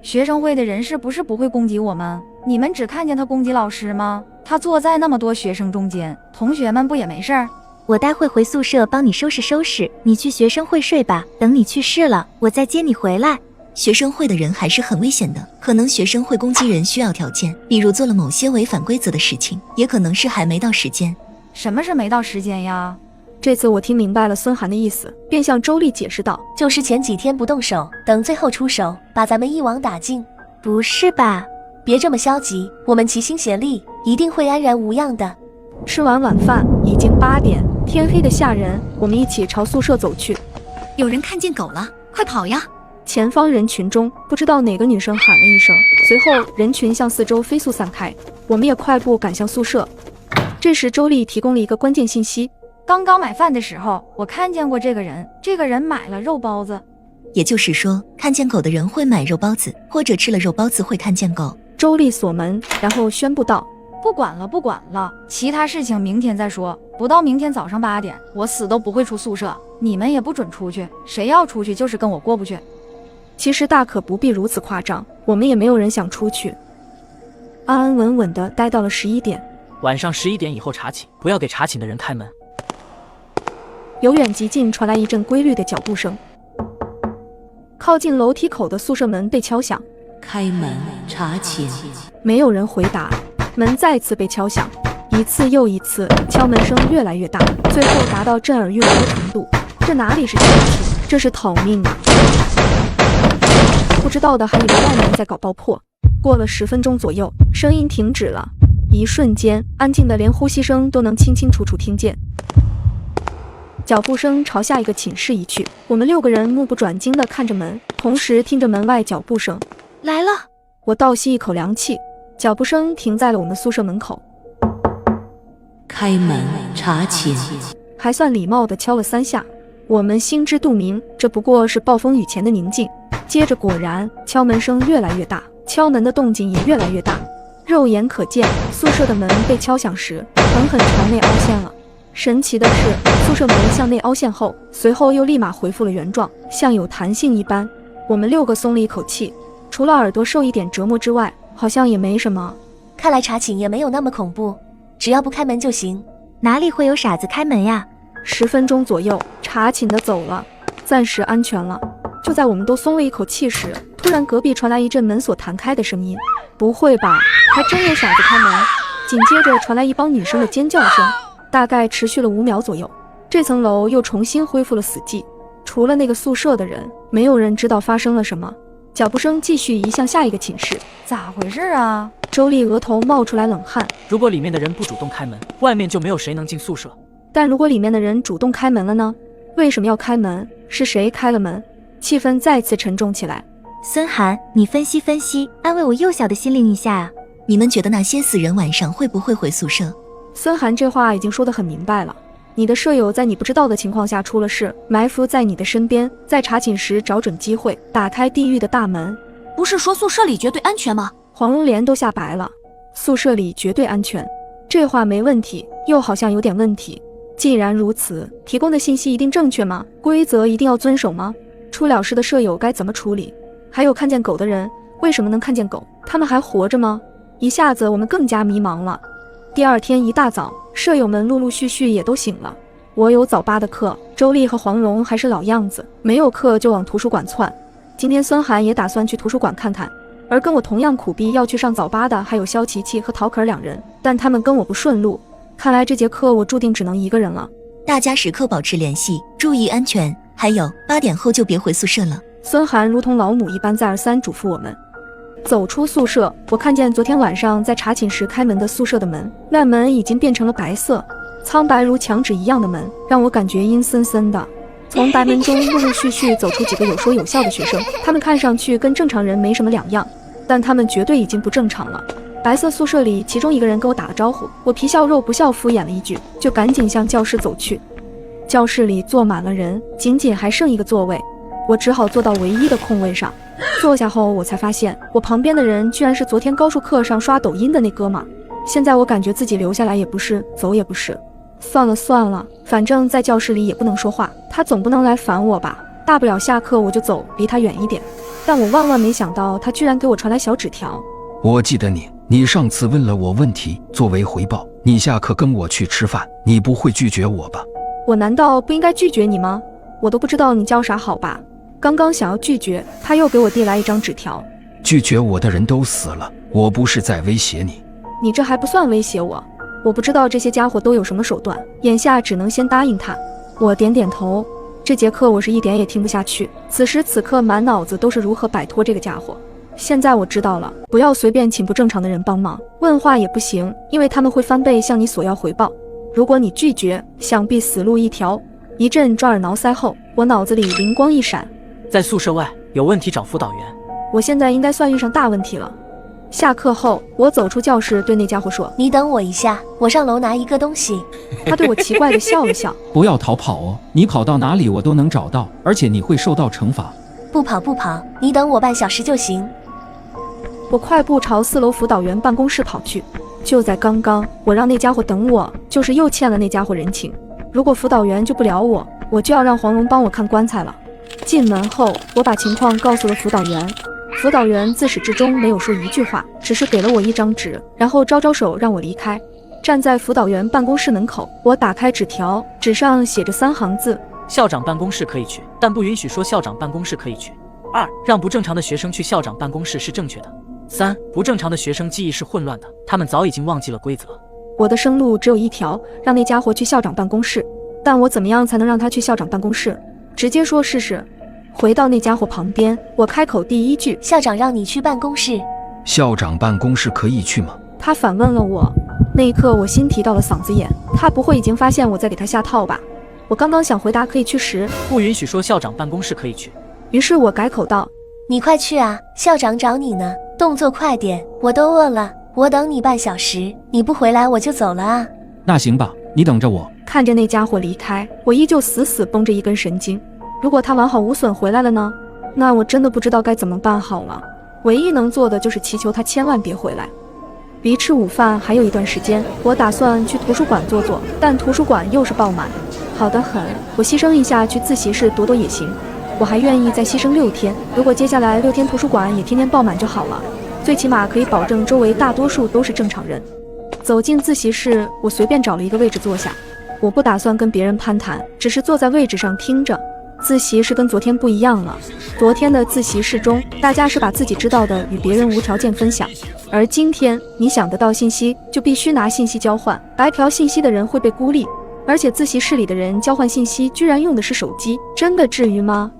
学生会的人是不是不会攻击我们？你们只看见他攻击老师吗？他坐在那么多学生中间，同学们不也没事儿？我待会回宿舍帮你收拾收拾，你去学生会睡吧，等你去世了，我再接你回来。学生会的人还是很危险的，可能学生会攻击人需要条件，比如做了某些违反规则的事情，也可能是还没到时间。什么是没到时间呀？这次我听明白了孙涵的意思，便向周丽解释道，就是前几天不动手，等最后出手，把咱们一网打尽。不是吧？别这么消极，我们齐心协力，一定会安然无恙的。吃完晚饭已经8点，天黑的吓人，我们一起朝宿舍走去。有人看见狗了，快跑呀！前方人群中，不知道哪个女生喊了一声，随后人群向四周飞速散开，我们也快步赶向宿舍。这时周丽提供了一个关键信息，刚刚买饭的时候，我看见过这个人，这个人买了肉包子。也就是说，看见狗的人会买肉包子，或者吃了肉包子会看见狗。周丽锁门，然后宣布道，不管了，其他事情明天再说，不到明天早上8点，我死都不会出宿舍，你们也不准出去，谁要出去就是跟我过不去。其实大可不必如此夸张，我们也没有人想出去，安安稳稳地待到了11点。晚上11点以后查寝，不要给查寝的人开门。由远及近传来一阵规律的脚步声，靠近楼梯口的宿舍门被敲响。开门查寝。没有人回答，门再次被敲响，一次又一次，敲门声越来越大，最后达到震耳欲聋的程度。这哪里是敲寝，这是讨命啊！不知道的还以为外面在搞爆破。过了10分钟左右，声音停止了，一瞬间安静的连呼吸声都能清清楚楚听见。脚步声朝下一个寝室移去，我们6个人目不转睛地看着门，同时听着门外脚步声。来了！我倒吸一口凉气，脚步声停在了我们宿舍门口。开门查寝。还算礼貌地敲了3下。我们心知肚明，这不过是暴风雨前的宁静。接着果然，敲门声越来越大，敲门的动静也越来越大。肉眼可见，宿舍的门被敲响时，狠狠朝内凹陷了。神奇的是，宿舍门向内凹陷后，随后又立马恢复了原状，像有弹性一般。我们6个松了一口气，除了耳朵受一点折磨之外，好像也没什么。看来查寝也没有那么恐怖，只要不开门就行。哪里会有傻子开门呀？10分钟左右，查寝的走了，暂时安全了。就在我们都松了一口气时，突然隔壁传来一阵门锁弹开的声音。不会吧，还真有傻子开门！紧接着传来一帮女生的尖叫声，大概持续了5秒左右。这层楼又重新恢复了死寂，除了那个宿舍的人，没有人知道发生了什么。脚步声继续移向下一个寝室。咋回事啊？周丽额头冒出来冷汗。如果里面的人不主动开门，外面就没有谁能进宿舍。但如果里面的人主动开门了呢？为什么要开门？是谁开了门？气氛再次沉重起来。孙涵，你分析分析，安慰我幼小的心灵一下啊！你们觉得那些死人晚上会不会回宿舍？孙涵这话已经说得很明白了。你的舍友在你不知道的情况下出了事，埋伏在你的身边，在查寝时找准机会打开地狱的大门。不是说宿舍里绝对安全吗？黄龙莲都吓白了。宿舍里绝对安全，这话没问题，又好像有点问题。既然如此，提供的信息一定正确吗？规则一定要遵守吗？出了事的舍友该怎么处理？还有看见狗的人，为什么能看见狗？他们还活着吗？一下子我们更加迷茫了。第二天一大早，舍友们陆陆续续也都醒了。我有早8的课，周丽和黄蓉还是老样子，没有课就往图书馆窜。今天孙涵也打算去图书馆看看，而跟我同样苦逼要去上早8的还有肖琪琪和陶可2人，但他们跟我不顺路。看来这节课我注定只能一个人了。大家时刻保持联系，注意安全。还有8点后就别回宿舍了。孙涵如同老母一般再而三嘱咐我们。走出宿舍，我看见昨天晚上在查寝时开门的宿舍的门，那门已经变成了白色，苍白如墙纸一样的门，让我感觉阴森森的。从白门中陆陆续续走出几个有说有笑的学生，他们看上去跟正常人没什么两样，但他们绝对已经不正常了。白色宿舍里，其中一个人跟我打了招呼，我皮笑肉不笑敷衍了一句，就赶紧向教室走去。教室里坐满了人，仅仅还剩一个座位，我只好坐到唯一的空位上。坐下后，我才发现我旁边的人居然是昨天高数课上刷抖音的那哥们儿。现在我感觉自己留下来也不是，走也不是。算了算了，反正在教室里也不能说话，他总不能来烦我吧？大不了下课我就走，离他远一点。但我万万没想到他居然给我传来小纸条。我记得你上次问了我问题，作为回报，你下课跟我去吃饭，你不会拒绝我吧？我难道不应该拒绝你吗？我都不知道你叫啥好吧。刚刚想要拒绝，他又给我递来一张纸条。拒绝我的人都死了，我不是在威胁你。你这还不算威胁我，我不知道这些家伙都有什么手段，眼下只能先答应他。我点点头。这节课我是一点也听不下去，此时此刻满脑子都是如何摆脱这个家伙。现在我知道了，不要随便请不正常的人帮忙，问话也不行，因为他们会翻倍向你索要回报。如果你拒绝，想必死路一条。一阵抓耳挠腮后，我脑子里灵光一闪，在宿舍外有问题找辅导员。我现在应该算遇上大问题了。下课后，我走出教室，对那家伙说：“你等我一下，我上楼拿一个东西。”他对我奇怪地笑了笑：“不要逃跑哦，你跑到哪里我都能找到，而且你会受到惩罚。”不跑，你等我半小时就行。我快步朝4楼辅导员办公室跑去。就在刚刚，我让那家伙等我，就是又欠了那家伙人情。如果辅导员救不了我，我就要让黄蓉帮我看棺材了。进门后，我把情况告诉了辅导员。辅导员自始至终没有说一句话，只是给了我一张纸，然后招招手让我离开。站在辅导员办公室门口，我打开纸条，纸上写着3行字：校长办公室可以去，但不允许说校长办公室可以去。2. 让不正常的学生去校长办公室是正确的。3. 不正常的学生记忆是混乱的，他们早已经忘记了规则。我的生路只有一条，让那家伙去校长办公室。但我怎么样才能让他去校长办公室？直接说试试。回到那家伙旁边，我开口第一句：“校长让你去办公室。”校长办公室可以去吗？他反问了我。那一刻我心提到了嗓子眼，他不会已经发现我在给他下套吧？我刚刚想回答可以去时，不允许说校长办公室可以去。于是我改口道：“你快去啊，校长找你呢，动作快点，我都饿了，我等你半小时，你不回来我就走了啊。”那行吧，你等着我。看着那家伙离开，我依旧死死绷着一根神经。如果他完好无损回来了呢？那我真的不知道该怎么办好了。唯一能做的就是祈求他千万别回来。离吃午饭还有一段时间，我打算去图书馆坐坐，但图书馆又是爆满。好得很，我牺牲一下去自习室躲躲也行。我还愿意再牺牲6天，如果接下来6天图书馆也天天爆满就好了，最起码可以保证周围大多数都是正常人。走进自习室，我随便找了一个位置坐下。我不打算跟别人攀谈，只是坐在位置上听着。自习室跟昨天不一样了，昨天的自习室中，大家是把自己知道的与别人无条件分享，而今天你想得到信息，就必须拿信息交换，白嫖信息的人会被孤立。而且自习室里的人交换信息居然用的是手机，真的至于吗？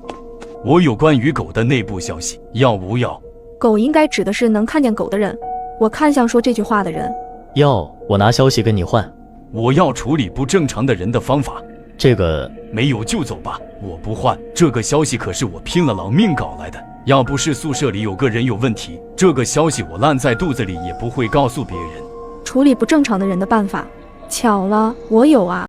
我有关于狗的内部消息，要不要？狗应该指的是能看见狗的人。我看向说这句话的人。要，我拿消息跟你换。我要处理不正常的人的方法。这个没有就走吧，我不换。这个消息可是我拼了老命搞来的，要不是宿舍里有个人有问题，这个消息我烂在肚子里也不会告诉别人。处理不正常的人的办法，巧了，我有啊。